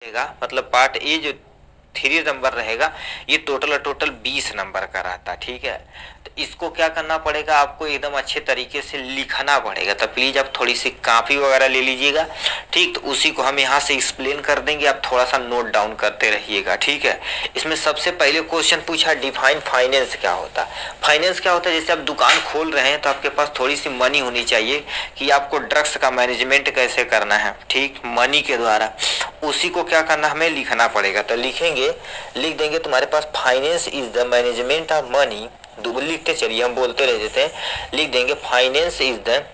रहेगा, मतलब part A जो 3 नंबर रहेगा ये टोटल 20 नंबर का रहता है। ठीक है, तो इसको क्या करना पड़ेगा, आपको एकदम अच्छे तरीके से लिखना पड़ेगा। तो प्लीज आप थोड़ी सी कॉपी वगैरह ले लीजिएगा। ठीक, तो उसी को हम यहाँ से एक्सप्लेन कर देंगे, आप थोड़ा सा नोट डाउन करते रहिएगा। ठीक है, इसमें सबसे पहले क्वेश्चन पूछा डिफाइन फाइनेंस क्या होता है। फाइनेंस क्या होता है, जैसे आप दुकान खोल रहे हैं तो आपके पास थोड़ी सी मनी होनी चाहिए कि आपको ड्रग्स का मैनेजमेंट कैसे करना है। ठीक, मनी के द्वारा उसी को क्या करना, हमें लिखना पड़ेगा। तो लिख देंगे तुम्हारे पास finance is the management of money. लिखते चलिए, हम बोलते रह देते हैं। लिख देंगे finance is the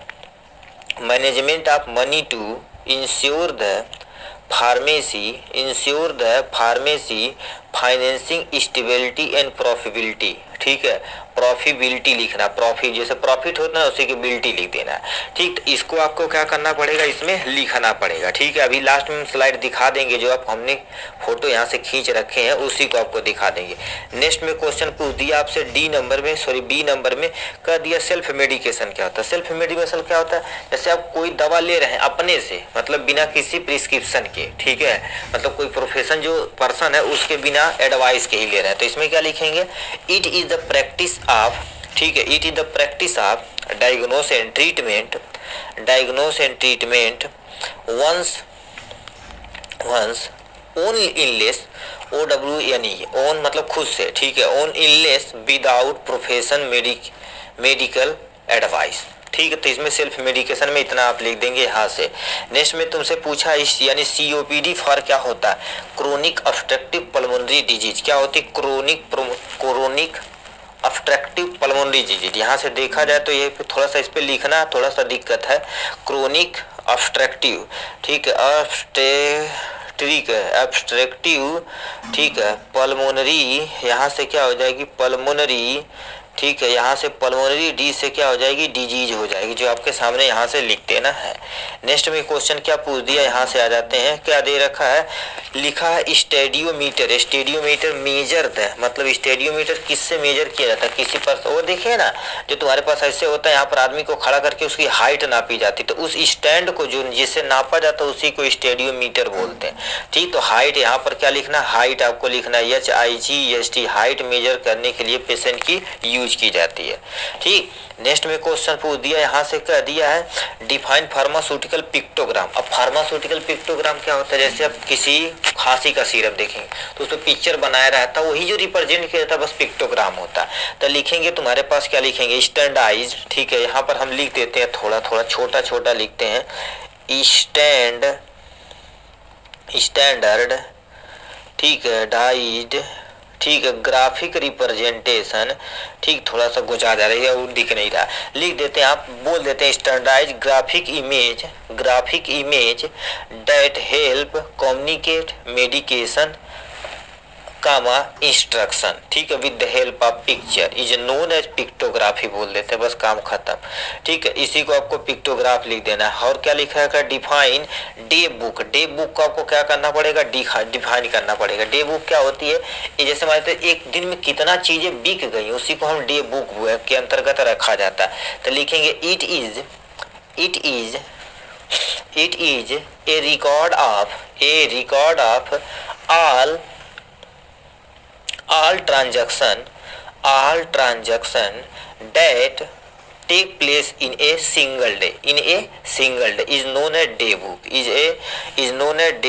management of money to ensure the pharmacy financing stability and profitability. ठीक है, प्रॉफिबिलिटी लिखना, प्रॉफिट जैसे प्रॉफिट होता है उसी की बिलिटी लिख देना। ठीक, तो इसको आपको क्या करना पड़ेगा, इसमें लिखना पड़ेगा। ठीक है, अभी लास्ट में स्लाइड दिखा देंगे, जो आप हमने फोटो यहाँ से खींच रखे हैं उसी को आपको दिखा देंगे। नेक्स्ट में क्वेश्चन पूछ दिया आपसे बी नंबर में कर दिया सेल्फ मेडिकेशन क्या होता है। सेल्फ मेडिकेशन क्या होता है, जैसे आप कोई दवा ले रहे हैं अपने से, मतलब बिना किसी प्रिस्क्रिप्शन के। ठीक है, मतलब कोई प्रोफेशन जो पर्सन है उसके बिना एडवाइस के ही ले रहे हैं। तो इसमें क्या लिखेंगे, it is the practice of, ठीक है, it is the practice of diagnose and treatment one's own इनलेस ओन मतलब खुद से। ठीक है, ओन इनलेस विदाउट प्रोफेशन मेडिकल एडवाइस। ठीक है, तो इसमें सेल्फ मेडिकेशन में इतना आप लिख देंगे यहाँ से। नेक्स्ट में तुमसे पूछा इस यानी सीओपीडी फॉर क्या होता है, क्रोनिक ऑब्स्ट्रक्टिव पल्मोनरी डिजीज। क्या होती है, क्रोनिक ऑब्स्ट्रक्टिव पल्मोनरी डिजीज। यहाँ से देखा जाए तो ये थोड़ा सा इस पे लिखना थोड़ा सा दिक्कत है, क्रोनिक ऑब्स्ट्रक्टिव। ठीक है, एब्स्ट्रक्टिव। ठीक है, पल्मोनरी, यहाँ से क्या हो जाएगी पल्मोनरी। ठीक है, यहाँ से पल्मोनरी डी से क्या हो जाएगी डिजीज हो जाएगी, जो आपके सामने यहाँ से लिख देना है। नेक्स्ट में क्वेश्चन क्या पूछ दिया, यहाँ से आ जाते हैं, क्या दे रखा है, लिखा है स्टेडियोमीटर मेजर है, मतलब स्टेडियोमीटर किससे मेजर किया जाता है, किसी पर। वो देखिए ना, जो तुम्हारे पास ऐसे होता है, यहाँ पर आदमी को खड़ा करके उसकी हाइट नापी जाती, तो उस स्टैंड को जो जिससे नापा जाता है उसी को स्टेडियोमीटर बोलते हैं। ठीक, तो हाइट यहाँ पर क्या लिखना, हाइट आपको लिखना HIGST, हाइट मेजर करने के लिए पेशेंट की यूज की जाती है। ठीक, नेक्स्ट में क्वेश्चन पूछ दिया, यहाँ से कह दिया है डिफाइन फार्मास्यूटिकल पिक्टोग्राम। अब फार्मास्यूटिकल पिक्टोग्राम क्या होता है, जैसे आप किसी खांसी का सिरप देखेंगे तो उसमें पिक्चर बनाया रहता है, वही जो रिप्रेजेंट किया जाता है बस पिक्टोग्राम होता है। तो लिखेंगे तुम्हारे पास क्या लिखेंगे, स्टैंडाइज। ठीक है, यहाँ पर हम लिख देते हैं, थोड़ा छोटा लिखते हैं, स्टैंडर्ड। ठीक है, डाइड। ठीक है, ग्राफिक रिप्रेजेंटेशन। ठीक, थोड़ा सा गुजा जा रही है वो दिख नहीं रहा, लिख देते हैं, आप बोल देते हैं standardise graphic image that help communicate medication comma instruction. ठीक है, with the help of picture is known as pictography बोल देते हैं, बस काम खत्म। ठीक है, इसी को आपको पिक्टोग्राफ लिख देना है। और क्या लिखा है, डिफाइन डे बुक को आपको क्या करना पड़ेगा, डिफाइन करना पड़ेगा। डे बुक क्या होती है, ये जैसे मान लेते एक दिन में कितना चीजें बिक गई उसी को हम डे बुक के अंतर्गत रखा जाता है। तो लिखेंगे it is a record of all transaction that take place in a single day is known as day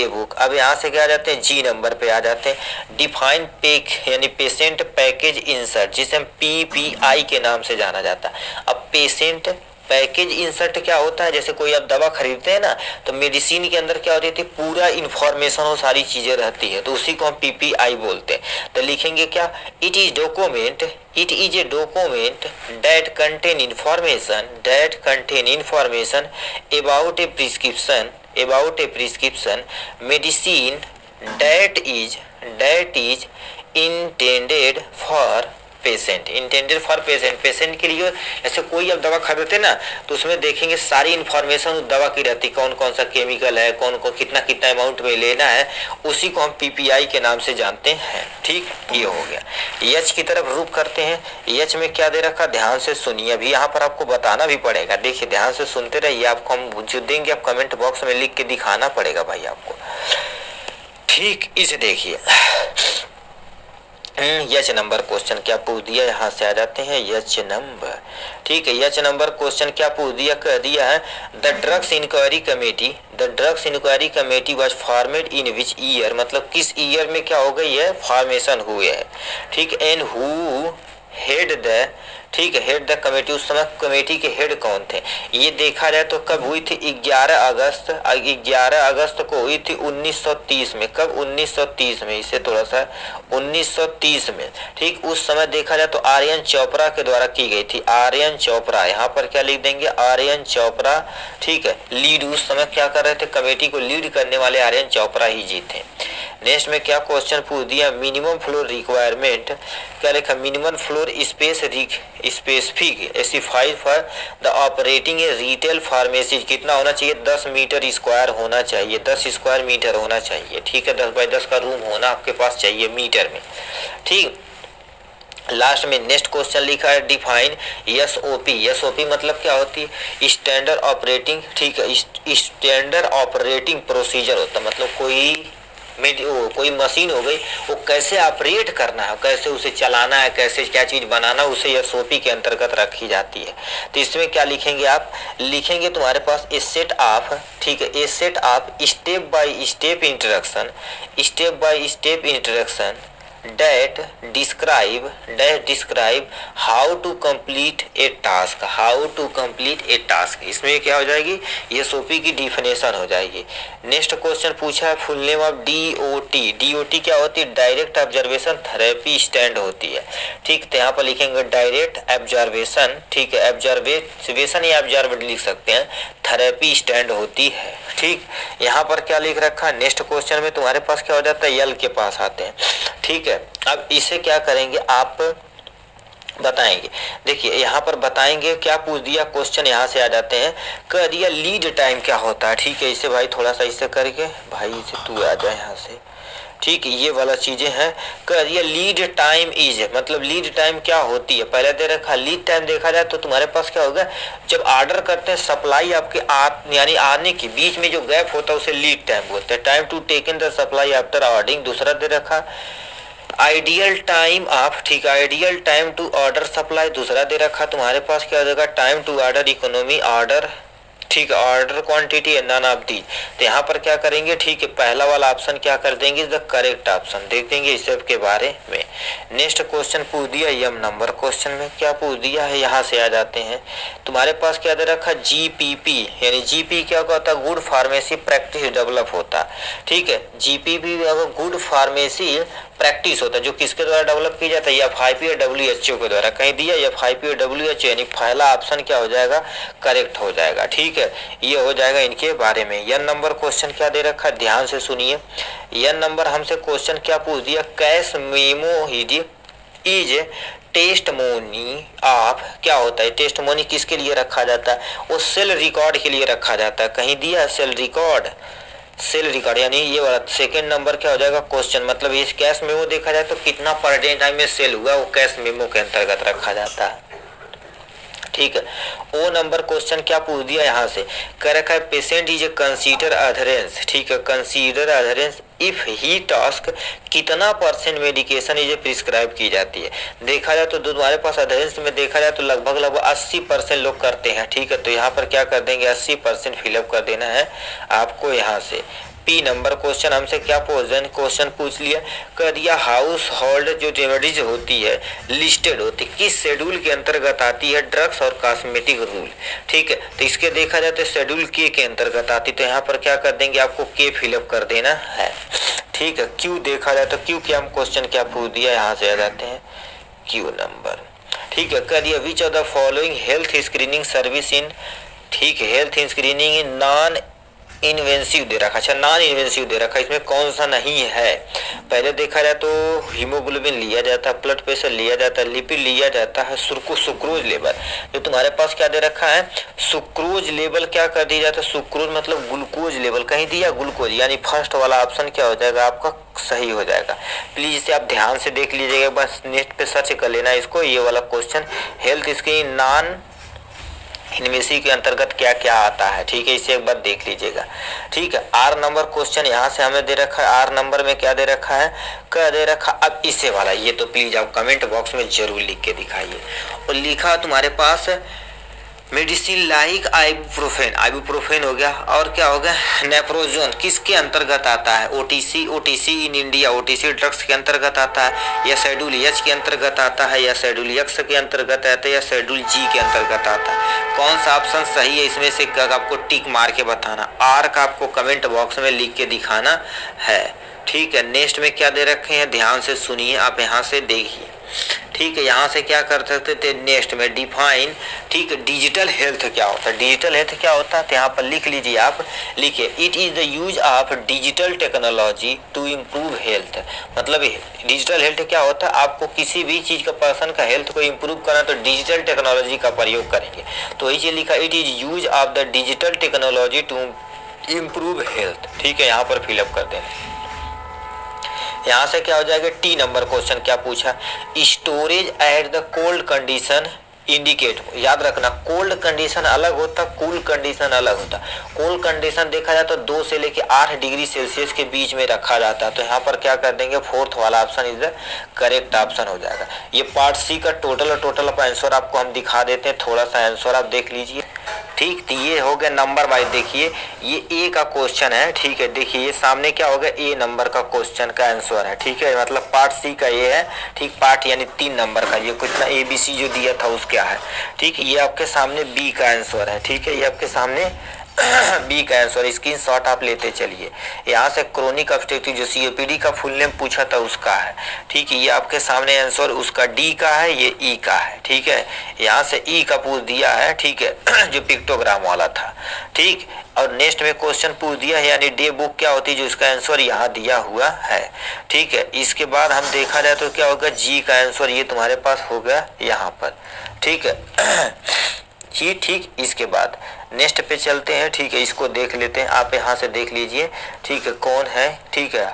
book। अब यहाँ से क्या आ जाते हैं, जी नंबर पे आ जाते हैं। डिफाइन पैक यानी पेशेंट पैकेज इंसर्ट, जिसे हम PPI के नाम से जाना जाता है। अब पेशेंट पैकेज इंसर्ट क्या होता है, जैसे कोई आप दवा खरीदते हैं ना, तो मेडिसिन के अंदर क्या होती है, पूरा इन्फॉर्मेशन और सारी चीजें रहती है, तो उसी को हम PPI बोलते हैं। तो लिखेंगे क्या, it is a document that contain information about A prescription medicine that is intended for patient के लिए। ऐसे कोई आप दवा खरीदते ना तो उसमें देखेंगे सारी इन्फॉर्मेशन उस दवा की रहती, कौन कौन सा केमिकल है, कौन कितना अमाउंट में लेना है, उसी को हम PPI के नाम से जानते हैं। ठीक, ये हो गया। एच की तरफ रुक करते हैं। एच में क्या दे रखा, ध्यान से सुनिए, अभी यहाँ पर आपको बताना भी पड़ेगा। देखिए, ध्यान से सुनते रहिए, आपको हम जो देंगे आप कमेंट बॉक्स में लिख के दिखाना पड़ेगा भाई आपको। ठीक, इसे देखिए यच नंबर क्वेश्चन क्या पूछ दिया, यहाँ से आ जाते हैं यच नंबर। ठीक है, यच नंबर क्वेश्चन क्या पूछ दिया, कह दिया है the drugs inquiry committee was formed in which year, मतलब किस ईयर में क्या हो गई है, फॉर्मेशन हुए है। ठीक, एंड हु हेड द, ठीक है, हेड द कमेटी, उस समय कमेटी के हेड कौन थे। ये देखा जाए तो कब हुई थी, 11 अगस्त को हुई थी 1930 में। कब, 1930 में, इसे थोड़ा सा 1930 में। ठीक, उस समय देखा जाए तो आर्यन चोपड़ा के द्वारा की गई थी, आर्यन चोपड़ा, यहाँ पर क्या लिख देंगे, आर्यन चोपड़ा। ठीक है, लीड उस समय क्या कर रहे थे, कमेटी को लीड करने वाले आर्यन चोपड़ा ही जी थे। नेक्स्ट में क्या क्वेश्चन पूछ दिया, मिनिमम फ्लोर रिक्वायरमेंट, क्या लिखा, minimum floor space specific specified for the operating A retail pharmacy, कितना होना चाहिए, 10 मीटर स्क्वायर होना चाहिए, 10 स्क्वायर मीटर होना चाहिए। ठीक है, 10 बाई 10 का रूम होना आपके पास चाहिए मीटर में। ठीक, लास्ट में नेक्स्ट क्वेश्चन लिखा है डिफाइन एसओपी मतलब क्या होती है, स्टैंडर्ड ऑपरेटिंग, ठीक है, स्टैंडर्ड ऑपरेटिंग प्रोसीजर होता है, मतलब कोई मशीन हो गई, वो कैसे ऑपरेट करना है, कैसे उसे चलाना है, कैसे क्या चीज बनाना, उसे एसओपी के अंतर्गत रखी जाती है। तो इसमें क्या लिखेंगे, आप लिखेंगे तुम्हारे पास ए सेट ऑफ, ठीक है, a set of step by step instruction that describe how to complete a task, इसमें क्या हो जाएगी, ये एसओपी की डिफिनेशन हो जाएगी। नेक्स्ट क्वेश्चन पूछा है फुल नेम ऑफ डीओटी क्या होती है, डायरेक्ट ऑब्जर्वेशन थेरेपी स्टैंड होती है। ठीक, तो यहाँ पर लिखेंगे डायरेक्ट ऑब्जर्वेशन, ठीक है, ऑब्जर्वेशन या ऑब्जर्व्ड लिख सकते हैं, थेरेपी स्टैंड होती है। ठीक, यहाँ पर क्या लिख रखा है, नेक्स्ट क्वेश्चन में तुम्हारे पास क्या हो जाता है, यल के पास आते हैं। ठीक है, अब इसे क्या करेंगे, आप बताएंगे, देखिए यहाँ पर बताएंगे क्या पूछ दिया क्वेश्चन, यहाँ से आ जाते हैं, कह दिया लीड टाइम क्या होता है। ठीक है, इसे भाई थोड़ा सा इसे करके, भाई इसे तू आ जाए यहाँ से। ठीक, ये वाला चीजें हैं, कह दिया लीड टाइम इज, मतलब लीड टाइम क्या होती है, पहले दे रखा लीड टाइम, देखा जाए तो तुम्हारे पास क्या होगा, जब ऑर्डर करते हैं सप्लाई आपके यानी आने के बीच में जो गैप होता है उसे लीड टाइम बोलते हैं। Time to take in the supply after ordering, दूसरा दे रखा आइडियल टाइम ऑफ, ठीक, ideal time to order supply, दूसरा दे रखा तुम्हारे पास क्या हो जाएगा, time to order economy order, ठीक, order quantity and none of the. तो यहाँ पर क्या करेंगे, ठीक है, पहला वाला ऑप्शन क्या कर देंगे, द करेक्ट ऑप्शन देख देंगे इस सब के बारे में। नेक्स्ट क्वेश्चन पूछ दिया यम नंबर क्वेश्चन में क्या पूछ दिया है, यहाँ से आ जाते हैं, तुम्हारे पास क्या दे रखा, जीपीपी, यानी जीपी क्या होता है, गुड फार्मेसी प्रैक्टिस डेवलप होता है। ठीक है, जीपीपी गुड फार्मेसी प्रैक्टिस होता है, जो किसके द्वारा डेवलप की जाता है, एफआईपी और डब्ल्यूएचओ के द्वारा, कहीं दिया एफआईपी और डब्ल्यूएचओ, यानी पहला ऑप्शन क्या हो जाएगा, करेक्ट हो जाएगा। ठीक है, ये हो जाएगा इनके बारे में। यन नंबर क्वेश्चन क्या दे रखा है, ध्यान से सुनिए, यन नंबर हमसे क्वेश्चन क्या पूछ दिया, cash memo is testimony of, क्या होता है, टेस्टमोनी किसके लिए रखा जाता है, वो सेल रिकॉर्ड के लिए रखा जाता है, कहीं दिया सेल रिकॉर्ड, यानी ये वाला सेकंड नंबर क्या हो जाएगा क्वेश्चन, मतलब ये कैश मेमो देखा जाए तो कितना पर डे टाइम में सेल हुआ, वो कैश मेमो के अंतर्गत रखा जाता है। ठीक है, ओ नंबर क्वेश्चन क्या पूछ दिया, यहाँ से कह रखा है पेशेंट इज कंसीडर अधरेंस, ठीक है, कंसीडर अधरेंस इफ ही टास्क, कितना परसेंट मेडिकेशन इज प्रिस्क्राइब की जाती है। देखा जाए तो तुम्हारे पास अधरेंस में देखा जाए तो लगभग 80% लोग करते हैं। ठीक है, तो यहाँ पर क्या कर देंगे, 80% फिलअप कर देना है आपको। यहाँ से पी नंबर क्वेश्चन हमसे क्या क्वेश्चन पूछ लिया, कर दिया हाउस होल्ड जो रेमेडीज होती है लिस्टेड होती है, किस शेड्यूल के अंतर्गत आती है, ड्रग्स और कॉस्मेटिक रूल। ठीक है, तो इसके देखा जाए तो शेड्यूल के अंतर्गत आती, तो यहाँ पर क्या कर देंगे, आपको के फिलअप कर देना है। ठीक है, क्यू देखा जाए तो क्यू क्या हम क्वेश्चन क्या पूछ दिया, यहाँ से आ जाते हैं क्यू नंबर। ठीक है, कर दिया which of the following health screening service in, ठीक है, health screening in non invasive दे रखा, अच्छा नॉन इन्वेंसिव दे रखा, इसमें कौन सा नहीं है। पहले देखा जाए तो हीमोग्लोबिन लिया जाता है, ब्लड प्रेशर लिया जाता है, लिपिड लिया जाता है, सुक्रोज लेवल, जो तुम्हारे पास क्या दे रखा है, सुक्रोज लेवल क्या कर दिया जाता है, सुक्रोज मतलब ग्लूकोज लेवल, कहीं दिया ग्लूकोज, यानी फर्स्ट वाला ऑप्शन क्या हो जाएगा आपका सही हो जाएगा। प्लीज इसे आप ध्यान से देख लीजिएगा, बस नेट पे सर्च कर लेना इसको, ये वाला क्वेश्चन हेल्थ स्क्रीनिंग नॉन इनमें से के अंतर्गत क्या क्या आता है, ठीक है, इसे एक बार देख लीजिएगा। ठीक है, आर नंबर क्वेश्चन यहाँ से हमें दे रखा है, आर नंबर में क्या दे रखा है, क्या दे रखा। अब इससे वाला ये तो प्लीज आप कमेंट बॉक्स में जरूर लिख के दिखाइए। और लिखा तुम्हारे पास मेडिसिन लाइक आइबुप्रोफेन, आइबुप्रोफेन हो गया, और क्या हो गया, नेप्रोजोन किसके अंतर्गत आता है, OTC, OTC in India, OTC drugs के अंतर्गत आता है, या शेड्यूल एच के अंतर्गत आता है, या शेड्यूल एक्स के अंतर्गत आता है, या शेड्यूल जी के अंतर्गत आता है। कौन सा ऑप्शन सही है इसमें से आपको टिक मार के बताना, आर का आपको कमेंट बॉक्स में लिख के दिखाना है। ठीक है, नेक्स्ट में क्या दे रखे हैं, ध्यान से सुनिए, आप यहाँ से देखिए। ठीक है, यहाँ से क्या कर सकते थे, नेक्स्ट में डिफाइन, ठीक है, डिजिटल हेल्थ क्या होता है, डिजिटल हेल्थ क्या होता है, तो यहाँ पर लिख लीजिए, आप लिखिए, it is the use of digital technology to improve health. मतलब डिजिटल हेल्थ क्या होता है, आपको किसी भी चीज़ का पर्सन का हेल्थ को इम्प्रूव करना तो डिजिटल टेक्नोलॉजी का प्रयोग करेंगे। तो ये लिखा, it is use of the digital technology to improve health. ठीक है, यहाँ पर फिलअप कर दें। यहाँ से क्या हो जाएगा, टी नंबर क्वेश्चन क्या पूछा, storage at the cold condition indicate. याद रखना, कोल्ड कंडीशन अलग होता, कूल कंडीशन अलग होता। कोल्ड कंडीशन देखा जाए तो 2 से लेके 8 डिग्री सेल्सियस के बीच में रखा जाता है। तो यहाँ पर क्या कर देंगे, फोर्थ वाला option is the correct option हो जाएगा। ये पार्ट सी का टोटल आंसर आपको हम दिखा देते हैं, थोड़ा सा आंसर आप देख लीजिए। ठीक, तो ये हो गया नंबर वाइज। देखिए ये ए का क्वेश्चन है, ठीक है, देखिए ये सामने क्या होगा, ए नंबर का क्वेश्चन का आंसर है। ठीक है, मतलब पार्ट सी का ये है, ठीक, पार्ट यानी 3 नंबर का, ये कितना ABC जो दिया था उसका है। ठीक है, ये आपके सामने बी का आंसर है। ठीक है, ये आपके सामने बी का आंसर, स्क्रीनशॉट आप लेते चलिए। यहाँ से क्रोनिक ऑब्स्ट्रक्टिव जो COPD का फुल नेम पूछा था उसका है। ठीक है, ये आपके सामने आंसर उसका डी का है, ये ई का है। ठीक है, यहाँ से ई का पूछ दिया है, ठीक है, जो पिक्टोग्राम वाला था। ठीक, और नेक्स्ट में क्वेश्चन पूछ दिया है, यानी डे बुक क्या होती है, जो इसका आंसर यहाँ दिया हुआ है। ठीक है, इसके बाद हम देखा जाए तो क्या होगा, जी का आंसर ये तुम्हारे पास हो गया यहाँ पर। ठीक है जी, ठीक, इसके बाद नेक्स्ट पे चलते हैं। ठीक है, इसको देख लेते हैं, आप यहाँ से देख लीजिए। ठीक है, कौन है, ठीक है,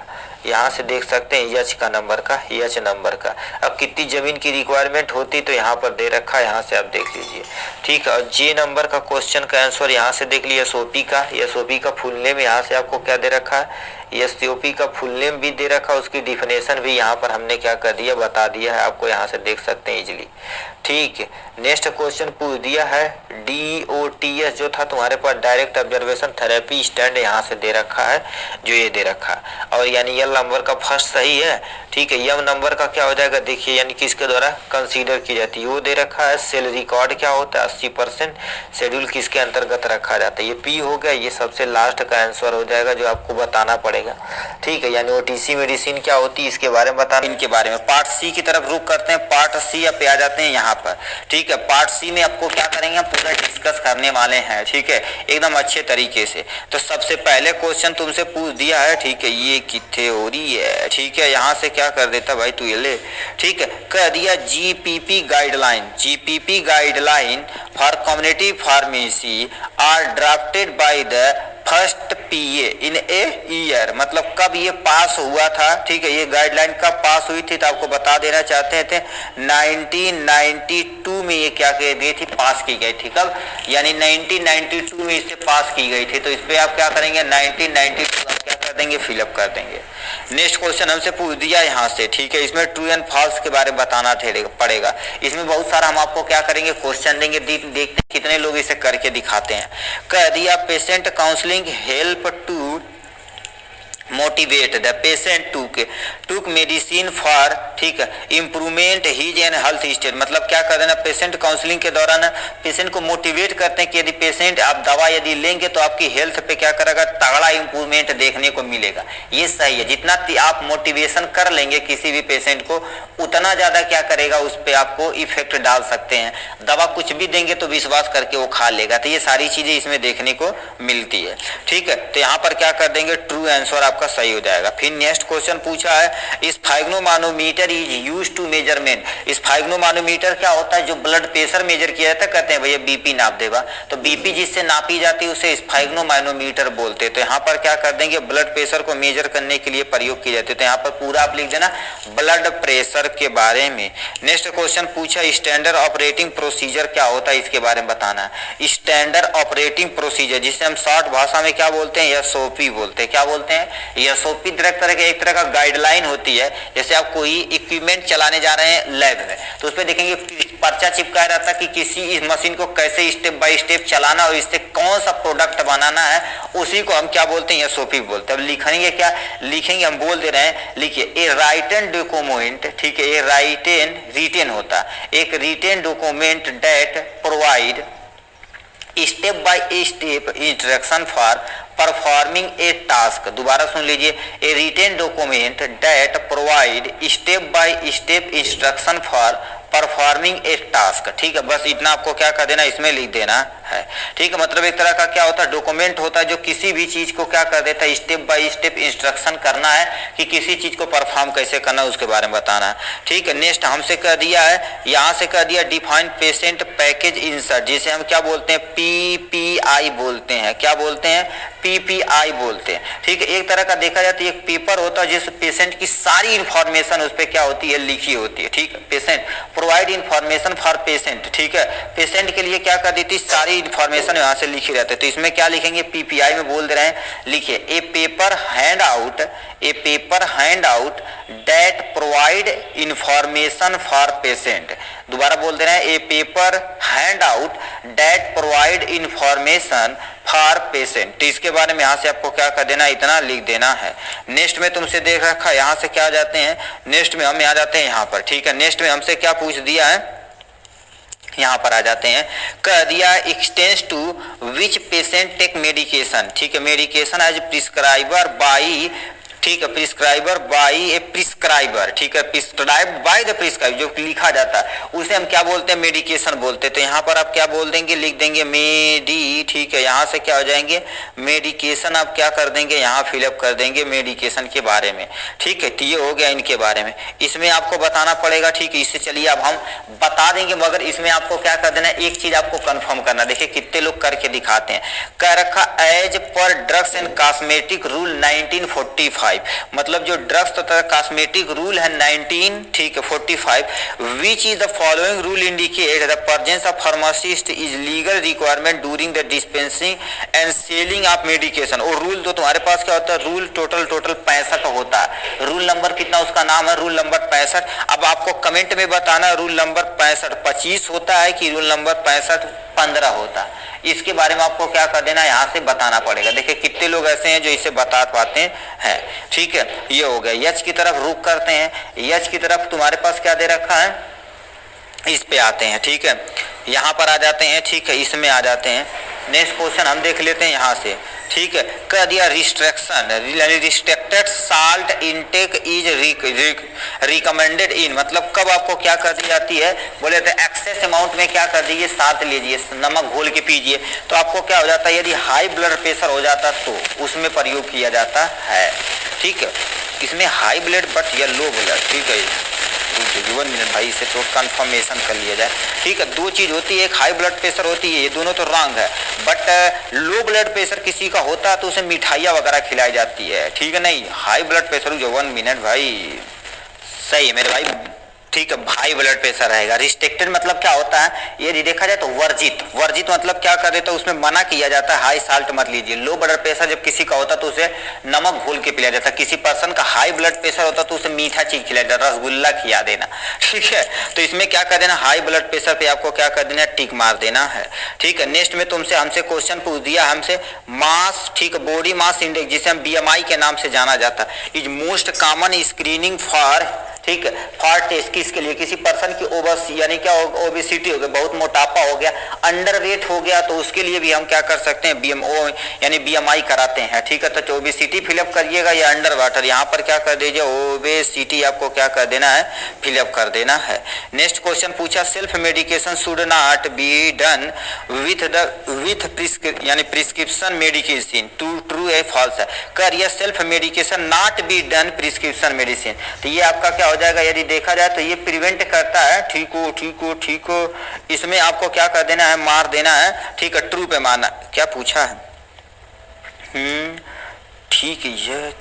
यहाँ से देख सकते हैं एच का नंबर का, एच नंबर का। अब कितनी जमीन की रिक्वायरमेंट होती तो यहाँ पर दे रखा है, यहाँ से आप देख लीजिए। ठीक है, और जे नंबर का क्वेश्चन का आंसर यहाँ से देख लिया, SOP का, SOP का फुल नेम यहाँ से आपको क्या दे रखा है, SOP का फुल नेम भी दे रखा, उसकी डिफिनेशन भी यहाँ पर हमने क्या कर दिया, बता दिया है आपको, यहाँ से देख सकते हैं इजिली। ठीक है, नेक्स्ट क्वेश्चन पूछ दिया है DOTS जो था तुम्हारे पास, डायरेक्ट ऑब्जर्वेशन थेरेपी स्टैंड, यहाँ से दे रखा है, जो ये दे रखा है। और यानी एल नंबर का फर्स्ट सही है। ठीक है, एम नंबर का क्या हो जाएगा, देखिए, यानी किसके द्वारा कंसीडर की जाती है, वो दे रखा है। सेल रिकॉर्ड क्या होता है, 80% शेड्यूल किसके अंतर्गत रखा जाता है, ये पी हो गया। ये सबसे लास्ट का आंसर हो जाएगा, जो आपको बताना पड़ेगा। ठीक है, यानी OTC मेडिसिन क्या होती है, इसके बारे में बताना, इनके बारे में। पार्ट सी की तरफ रुक करते हैं, पार्ट सी पे आ जाते हैं यहाँ पर। ठीक है, पार्ट सी में आपको क्या करेंगे, पूरा डिस्कस करने वाले हैं। ठीक है, एकदम अच्छे तरीके से। तो सबसे पहले क्वेश्चन तुमसे पूछ दिया है, ठीक है, ये कितने हो रही है। ठीक है, यहाँ से क्या कर देता भाई, तू ये ले। ठीक है, कह दिया GPP guideline, GPP guideline for community pharmacy are drafted by the first PA in a year. मतलब कब ये पास हुआ था। ठीक है, ये गाइडलाइन कब पास हुई थी, तो आपको बता देना चाहते थे 1992 में ये क्या कह दी थी, पास की गई थी। कब, यानी 1992 में इसे पास की गई थी। तो इस पे आप क्या करेंगे, 1992 आप क्या कर देंगे, फिलअप कर देंगे। नेक्स्ट क्वेश्चन हमसे पूछ दिया यहाँ से। ठीक है, इसमें ट्रू एंड फॉल्स के बारे में बताना पड़ेगा। इसमें बहुत सारा हम आपको क्या करेंगे, क्वेश्चन देंगे, देखते हैं कितने लोग इसे करके दिखाते हैं। कह दिया patient counselling help to motivate the patient took medicine for, ठीक है, improvement his and health state. मतलब क्या कर देना, पेशेंट काउंसलिंग के दौरान पेशेंट को मोटिवेट करते हैं कि यदि पेशेंट आप दवा यदि लेंगे तो आपकी हेल्थ पे क्या करेगा, तगड़ा इम्प्रूवमेंट देखने को मिलेगा। ये सही है, जितना आप मोटिवेशन कर लेंगे किसी भी पेशेंट को, उतना ज़्यादा क्या करेगा, उस पर आपको इफेक्ट डाल सकते हैं। दवा कुछ भी देंगे तो विश्वास करके वो खा लेगा। तो ये सारी चीज़ें इसमें देखने को मिलती है। ठीक है, तो यहाँ पर क्या कर देंगे, ट्रू आंसर आपका आपका सही हो जाएगा। फिर नेक्स्ट क्वेश्चन पूछा है स्फाइग्नोमानोमीटर इज यूज्ड टू मेजरमेंट। स्फाइग्नोमानोमीटर क्या होता है, जो ब्लड प्रेशर मेजर किया जाता है, कहते हैं भैया बीपी नाप देगा, तो बीपी जिससे नापी जाती है उसे स्फाइग्नोमानोमीटर बोलते हैं। तो यहाँ पर क्या कर देंगे, ब्लड प्रेशर को मेजर करने के लिए प्रयोग की जाती है। तो यहाँ पर पूरा आप लिख देना ब्लड प्रेशर के बारे में। नेक्स्ट क्वेश्चन पूछा स्टैंडर्ड ऑपरेटिंग प्रोसीजर क्या होता है, इसके बारे में बताना है। स्टैंडर्ड ऑपरेटिंग प्रोसीजर जिसे हम शॉर्ट भाषा में क्या बोलते हैं, एसओपी बोलते हैं। क्या बोलते हैं, एसओपी एक तरह का गाइडलाइन होती है। जैसे आप कोई इक्विपमेंट चलाने जा रहे हैं लैब में, तो उसपे देखेंगे पर्चा चिपकाया रहता है कि किसी इस मशीन को कैसे स्टेप बाय स्टेप चलाना और इससे कौन सा प्रोडक्ट बनाना है, उसी को हम क्या बोलते हैं, एसओपी बोलते हैं। अब लिखेंगे क्या लिखेंगे, हम बोल दे रहे हैं, लिखिए ए राइटन डॉक्यूमेंट, ठीक है, ए रिटेन होता है, एक written document that provide step by step instruction for performing a task. दोबारा सुन लीजिए, a written document that provide step by step instruction for performing a task. ठीक है, बस इतना आपको क्या कर देना, इसमें लिख देना है। ठीक है, मतलब एक तरह का क्या होता है, डॉक्यूमेंट होता है जो किसी भी चीज को क्या कर देता है, स्टेप बाय स्टेप इंस्ट्रक्शन करना है कि किसी चीज को परफॉर्म कैसे करना है, उसके बारे में बताना है। ठीक है, नेक्स्ट हमसे कह दिया है, यहाँ से कह दिया डिफाइन पेशेंट पैकेज इंसर्ट, जिसे हम क्या बोलते हैं, पीपीआई बोलते हैं। क्या बोलते हैं, पीपीआई बोलते हैं। ठीक है, एक तरह का देखा जाए तो एक पेपर होता है जिस पेशेंट की सारी इंफॉर्मेशन उस पर क्या होती है, लिखी होती है। ठीक है, patient provide information for patient. ठीक है, पेशेंट के लिए क्या कर देती, सारी इंफॉर्मेशन यहाँ से लिखी रहती है। तो इसमें क्या लिखेंगे, पीपीआई में बोल दे रहे हैं, लिखिए a paper hand out that provide information for patient. दोबारा बोल दे रहे हैं, a paper hand out that provide information for patient. तो इसके बारे में यहाँ से आपको क्या कर देना, इतना लिख देना है। नेक्स्ट में तुमसे देख रखा है, यहाँ से क्या आ जाते हैं, नेक्स्ट में हम आ जाते हैं यहाँ पर। ठीक है, नेक्स्ट में हमसे क्या पूछ दिया है, यहाँ पर आ जाते हैं, कह दिया extent to which patient take medication. ठीक है, मेडिकेशन एज प्रिस्क्राइबर बाई, ठीक है, प्रिस्क्राइबर बाई ए प्रिस्क्राइबर। ठीक है, प्रिस्क्राइब बाय द प्रिस्क्राइब, जो लिखा जाता है उसे हम क्या बोलते हैं, मेडिकेशन बोलते हैं। तो यहाँ पर आप क्या बोल देंगे, लिख देंगे मेडी। ठीक है, यहाँ से क्या हो जाएंगे, मेडिकेशन आप क्या कर देंगे, यहाँ फिलअप कर देंगे मेडिकेशन के बारे में। ठीक है, तो ये हो गया इनके बारे में। इसमें आपको बताना पड़ेगा। ठीक है, इससे चलिए अब हम बता देंगे, मगर इसमें आपको क्या कर देना, एक चीज आपको कंफर्म करना। देखिए कितने लोग करके दिखाते हैं, कह रखा as per drugs and cosmetic rule 1945, मतलब जो ड्रग्स तथा कॉस्मेटिक रूल है 1945, which is the following rule indicate the presence of pharmacist is legal requirement during the dispensing and selling of medication. और रूल तो तुम्हारे पास क्या होता है, रूल टोटल 65 होता है। रूल नंबर कितना, उसका नाम है रूल नंबर 65। अब आपको कमेंट में बताना रूल नंबर 65 25 होता है कि रूल नंबर 65 15 होता है। इसके बारे में आपको क्या कर देना, यहाँ से बताना पड़ेगा। देखिए कितने लोग ऐसे हैं जो इसे बता पाते हैं। ठीक है, ये हो गया। यच की तरफ रुक करते हैं, यच की तरफ तुम्हारे पास क्या दे रखा है, इस पे आते हैं। ठीक है, यहाँ पर आ जाते हैं। ठीक है, इसमें आ जाते हैं। नेक्स्ट क्वेश्चन हम देख लेते हैं यहाँ से। ठीक है, कह दिया restriction, restricted salt intake is recommended in, मतलब कब आपको क्या कर दी जाती है, बोले तो एक्सेस अमाउंट में क्या कर दीजिए, साथ लीजिए, नमक घोल के पीजिए। तो आपको क्या हो जाता है, यदि हाई ब्लड प्रेशर हो जाता तो उसमें प्रयोग किया जाता है। ठीक है, इसमें हाई ब्लड बट या लो ब्लड। ठीक है, 1 मिनट भाई, इसे तो कंफर्मेशन कर लिया जाए। ठीक है, दो चीज होती है, एक हाई ब्लड प्रेशर होती है, ये दोनों तो रॉन्ग है। बट लो ब्लड प्रेशर किसी का होता है तो उसे मिठाइयाँ वगैरह खिलाई जाती है। ठीक है, नहीं हाई ब्लड प्रेशर जो 1 मिनट भाई, सही है मेरे भाई। ठीक है, हाई ब्लड प्रेशर रहेगा। रिस्ट्रिक्टेड मतलब क्या होता है, ये देखा जाए तो वर्जित मतलब क्या कर देता है, उसमें मना किया जाता है, हाई साल्ट मत लीजिए। लो ब्लड प्रेशर जब किसी का होता है तो उसे नमक घोल के पिलाया जाता है। किसी पर्सन का हाई ब्लड प्रेशर होता है तो उसे मीठा चीज खिलाया जाता है, रसगुल्ला खिला देना। ठीक है, तो इसमें क्या कर देना, हाई ब्लड प्रेशर पे आपको क्या कर देना, टिक मार देना है। ठीक है, नेक्स्ट में तुमसे हमसे क्वेश्चन पूछ दिया हमसे मास, ठीक है, बॉडी मास इंडेक्स जिसे हम BMI के नाम से जाना जाता है, is most common screening for ठीक है। फॉर टेस्ट किसके लिए, किसी पर्सन की ओबस यानी क्या ओबेसिटी हो गया, बहुत मोटापा हो गया, अंडरवेट हो गया, तो उसके लिए भी हम क्या कर सकते हैं, बीएमओ यानी बीएमआई कराते हैं, ठीक है। तो ओबेसिटी फिलअप करिएगा या अंडर वाटर, यहाँ पर क्या कर दीजिए, ओबेसिटी आपको क्या कर देना है, फिलअप कर देना है। नेक्स्ट क्वेश्चन पूछा, self medication should not be done with prescription medication, true है फॉल्स है। कर यह self medication not be done prescription medicine, तो ये आपका क्या हो जाएगा, यदि देखा जाए तो ये प्रिवेंट करता है, ठीक हो ठीक हो ठीक हो, इसमें आपको क्या कर देना है, मार देना है, ठीक है, ट्रू पे मारना। क्या पूछा है, ठीक है, ये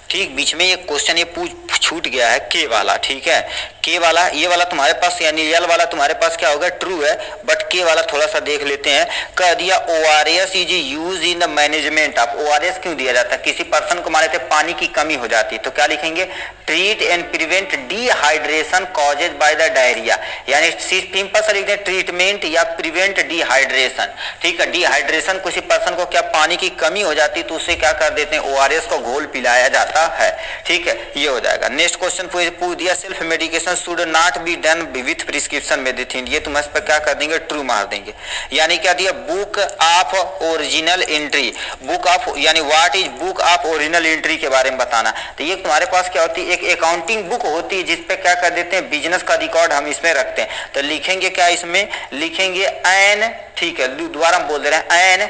ठीक बीच में ये क्वेश्चन ये छूट गया है, के वाला, ठीक है, के वाला, ये वाला तुम्हारे पास यानी यल वाला तुम्हारे पास क्या होगा, ट्रू है, बट के वाला थोड़ा सा देख लेते हैं। कह दिया ORS is use in the management of, ORS क्यों दिया जाता है, किसी पर्सन को माने थे पानी की कमी हो जाती है, तो क्या लिखेंगे, treat and prevent dehydration causes by the diarrhoea, यानी सिंपल सा लिख दें, ट्रीटमेंट या प्रिवेंट डिहाइड्रेशन, ठीक है। डिहाइड्रेशन किसी पर्सन को क्या पानी की कमी हो जाती है तो उसे क्या कर देते हैं, ORS को घोल पिलाया जाता है, ठीक है, ये हो जाएगा। नेक्स्ट क्वेश्चन पूछ दिया, self medication should not be done with prescription medicine, ये तुम इस पर क्या कर देंगे, ट्रू मार देंगे। यानी क्या दिया, book of original entry, book of यानी what is book of original entry के बारे में बताना, तो ये तुम्हारे पास क्या होती है, एक अकाउंटिंग बुक होती है जिसपे क्या कर देते हैं, बिजनेस का रिकॉर्ड हम इसमें रखते हैं, तो लिखेंगे क्या, इसमें लिखेंगे एन, ठीक है, दोबारा बोल दे रहे हैं, एन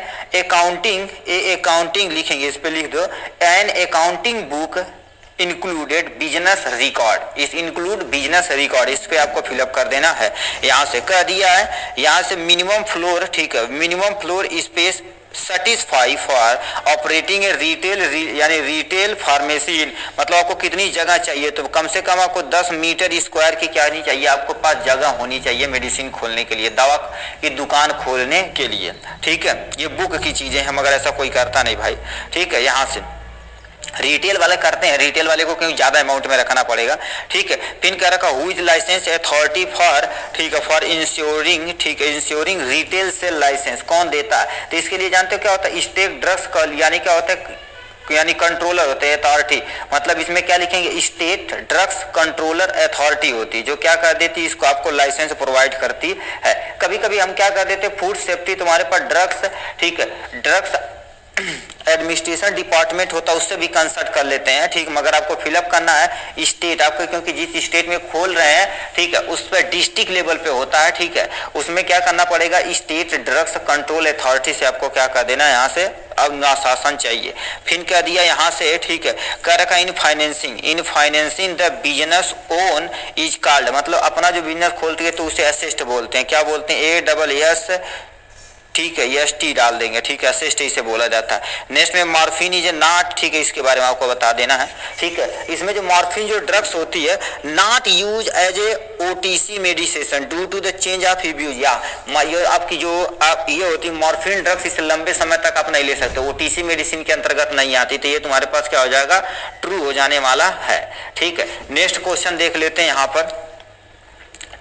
अकाउंटिंग लिखेंगे, इस पे लिख दो, an accounting book included business record, इस इंक्लूड बिजनेस रिकॉर्ड, इस पे आपको फिलअप कर देना है। यहाँ से कह दिया है, यहाँ से मिनिमम फ्लोर, ठीक है, minimum floor space satisfy for operating A retail यानी रिटेल फार्मेसी, मतलब आपको कितनी जगह चाहिए, तो कम से कम आपको 10 मीटर स्क्वायर की क्या नहीं चाहिए, आपको पास जगह होनी चाहिए मेडिसिन खोलने के लिए, दवा की दुकान खोलने के लिए, ठीक है। ये बुक की चीजें हम, अगर ऐसा कोई करता नहीं भाई, ठीक है। यहाँ से रिटेल वाले करते हैं, रिटेल वाले को क्यों ज्यादा अमाउंट में रखना पड़ेगा, ठीक है। पिन कह रखा, who is license authority for, ठीक है, फॉर इंश्योरिंग, ठीक है, इंश्योरिंग रिटेल सेल लाइसेंस, कौन देता है, तो इसके लिए जानते हो क्या होता है, स्टेट ड्रग्स यानी क्या होता है, यानी कंट्रोलर होते हैं, अथॉरिटी, मतलब इसमें क्या लिखेंगे, स्टेट ड्रग्स कंट्रोलर अथॉरिटी होती है, जो क्या कर देती है, इसको आपको लाइसेंस प्रोवाइड करती है। कभी कभी हम क्या कर देते हैं, फूड सेफ्टी तुम्हारे पास ड्रग्स, ठीक है, ड्रग्स एडमिनिस्ट्रेशन डिपार्टमेंट होता है, उससे भी कंसल्ट कर लेते हैं, ठीक, मगर आपको फिलअप करना है स्टेट, आपको क्योंकि जिस स्टेट में खोल रहे हैं, ठीक है, उस पर डिस्ट्रिक्ट लेवल पे होता है, ठीक है, उसमें क्या करना पड़ेगा, स्टेट ड्रग्स कंट्रोल अथॉरिटी से आपको क्या कर देना है, यहाँ से अब शासन चाहिए। फिर कह दिया यहाँ से, ठीक है, कह रखा इन financing the business own is called, मतलब अपना जो बिजनेस खोलते हैं तो उसे असिस्ट बोलते हैं, क्या बोलते हैं, ASS, ठीक है, ST डाल देंगे, ठीक है, असिस्ट इसे बोला जाता है। नेक्स्ट में मॉर्फिन इज नॉट, ठीक है, इसके बारे में आपको बता देना है, ठीक है। इसमें जो मॉर्फिन जो ड्रग्स होती है, not use as a OTC medicine due to the change of use, या ये आपकी जो ये होती है मॉर्फिन ड्रग्स, इसे लंबे समय तक आप नहीं ले सकते, OTC मेडिसिन के अंतर्गत नहीं आती, तो ये तुम्हारे पास क्या हो जाएगा, ट्रू हो जाने वाला है, ठीक है। नेक्स्ट क्वेश्चन देख लेते हैं यहाँ पर,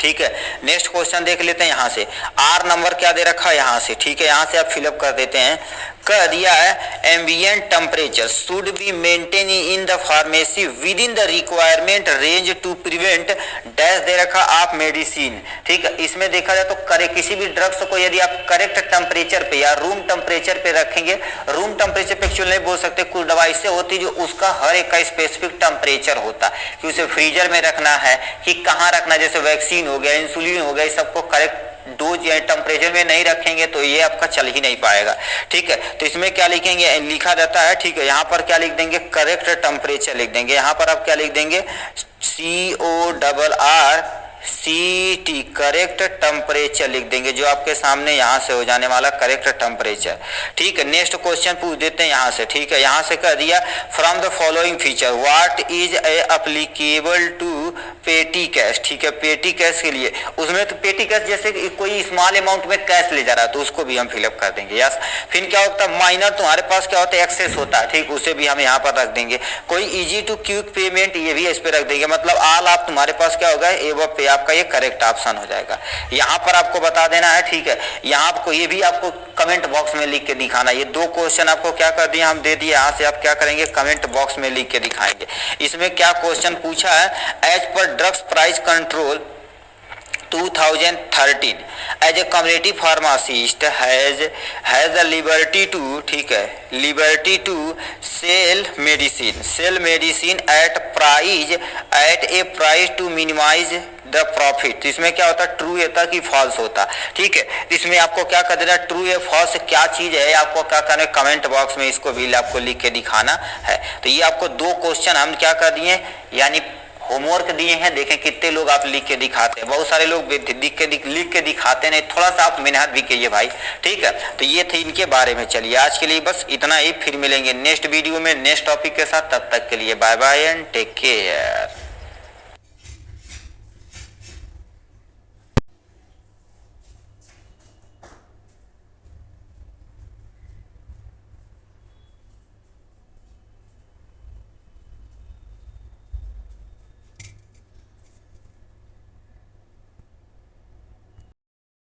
ठीक है, नेक्स्ट क्वेश्चन देख लेते हैं यहाँ से, R नंबर क्या दे रखा है यहाँ से, ठीक है, यहाँ से आप फिलअप कर देते हैं। कह दिया है ambient temperature should be maintain in the pharmacy with in the requirement range to prevent dash दे रखा आप मेडिसिन, ठीक है। इसमें देखा जाए तो किसी भी ड्रग्स को यदि आप करेक्ट टेम्परेचर पे या रूम टेम्परेचर पे रखेंगे, रूम टेम्परेचर पे एक्चुअली नहीं बोल सकते, कुछ दवाई से होती जो उसका हर एक का स्पेसिफिक टेम्परेचर होता कि उसे फ्रीजर में रखना है कि कहाँ रखना, जैसे वैक्सीन हो गया, इंसुलिन हो गया, इस सबको करेक्ट डोज या टेम्परेचर में नहीं रखेंगे तो ये आपका चल ही नहीं पाएगा, ठीक है। तो इसमें क्या लिखेंगे, लिखा जाता है, ठीक है, यहाँ पर क्या लिख देंगे, करेक्ट टेम्परेचर लिख देंगे, यहाँ पर आप क्या लिख देंगे, CORRECT, करेक्ट टेम्परेचर लिख देंगे, जो आपके सामने यहाँ से हो जाने वाला करेक्ट टेम्परेचर, ठीक है। नेक्स्ट क्वेश्चन पूछ देते हैं यहाँ से, ठीक है, यहाँ से कह दिया from the following feature what is applicable to petty cash, ठीक है, पेटी कैश के लिए, उसमें तो पेटी कैश जैसे कोई स्मॉल अमाउंट में कैश ले जा रहा है तो उसको भी हम फिलअप कर देंगे, यस। फिर क्या होता है, माइनर तुम्हारे पास क्या होता है, एक्सेस होता है, ठीक, उसे भी हम यहाँ पर रख देंगे। कोई इजी टू क्विक पेमेंट, ये भी इस पे रख देंगे, मतलब ऑल आप तुम्हारे पास क्या होगा, एवं पे आप आपका ये करेक्ट ऑप्शन हो जाएगा। यहाँ पर आपको बता देना है, ठीक है। यहाँ आपको ये भी आपको कमेंट बॉक्स में लिख के दिखाना। ये 2 क्वेश्चन आपको क्या कर दिया, हम दे दिए। यहाँ से आप क्या करेंगे, कमेंट बॉक्स में लिख के दिखाएंगे। इसमें क्या क्वेश्चन पूछा है, as per drugs price control 2013 as a community pharmacist has the liberty to, ठीक है, liberty to sell medicine at a price to minimise the profit. तो इसमें क्या होता है, ट्रू होता कि फॉल्स होता, ठीक है। इसमें आपको क्या कर देना, ट्रू या फॉल्स क्या चीज है, आपको क्या करना है, कमेंट बॉक्स में इसको भी आपको लिख के दिखाना है। तो ये आपको 2 क्वेश्चन हम क्या कर दिए, यानी होमवर्क दिए हैं। देखें कितने लोग आप लिख के दिखाते हैं, बहुत सारे लोग लिख के दिखाते नहीं, थोड़ा सा आप मेहनत भी कीजिए भाई, ठीक है। तो ये थे इनके बारे में। चलिए आज के लिए बस इतना ही, फिर मिलेंगे नेक्स्ट वीडियो में नेक्स्ट टॉपिक के साथ। तब तक के लिए bye bye and take care.